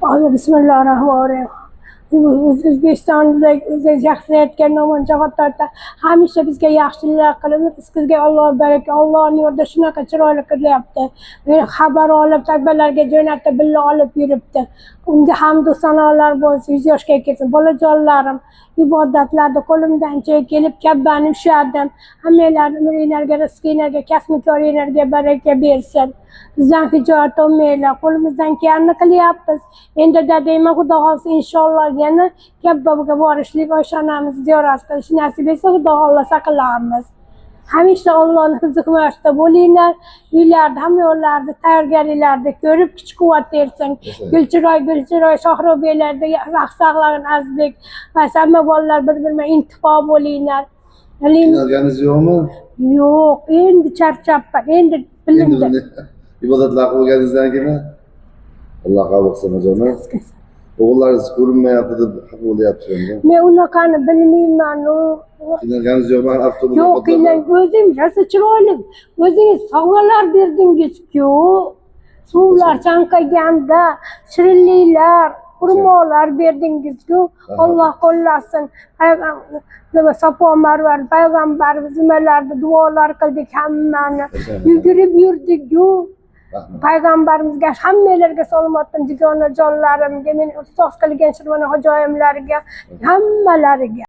Bismillahirrahmanirrahim. O'zbekistonda yaxshi aytgan nomon hamisha bizga yaxshilik qilib, sizga Alloh baraka, Allohning yo'lida shunaqa chiroyli qilyapti. Xabar olib, tadbirlarga jo'natib, billa olib yuribdi. Unga hamd va sanolar bo'lsin, 100 yoshga kelsin. Bolajonlarim, ibodatlarda qo'limdan kelib Kabbani ushladim. Hammanglarning umringlarga, rizqinglarga, kasb-koringlarga baraka bersin. Bizdan hijoat olmanglar, qo'limizdan kelganini qilyapmiz. Endi dadayman, Xudo xohlasa inshaalloh yana Kabbaga borishlik, oshonamiz ziyorat qilish nasib etsa, Xudo xohlasa qilamiz. Hamisha Allohning hifzi-himoyasida bo'linglar. Uylarda, hamma yo'llarda, tayyorgarliklarda ko'rib, kuch-quvvat bersin. Gulchiroy Shohrobeylarda saqlag'in Azbek va hamma bolalar bir-biriga intifo bo'linglar. Qiynalganingiz yo'qmi? Yo'q, endi charchabman. Endi bilindi. Ibodatlar qilganingizdan keyin Alloh qabul qilsin onajonim. O'g'illaringiz ko'rinmayapti deb xafa bo'lyapti endi. Men unaqani bilmayman. Qiynalganingiz yo'qmi? Avtobusda yo'q, o'zing rosa chiroyli. O'zingiz sovg'alar berdingiz-ku. Suvlar chanqaganda, shirinliklar, xurmolar berdingiz-ku. Alloh qo'llasin. Safo Marvar payg'ambarimiz nimalarda duolar qildik hammani. Yugurib yurdik-ku. Payg'ambarimizga, hammalarga salomatdan jigonajonlarimga, men ustoz qilgan Shirvona hojoyimlarga, hammalariga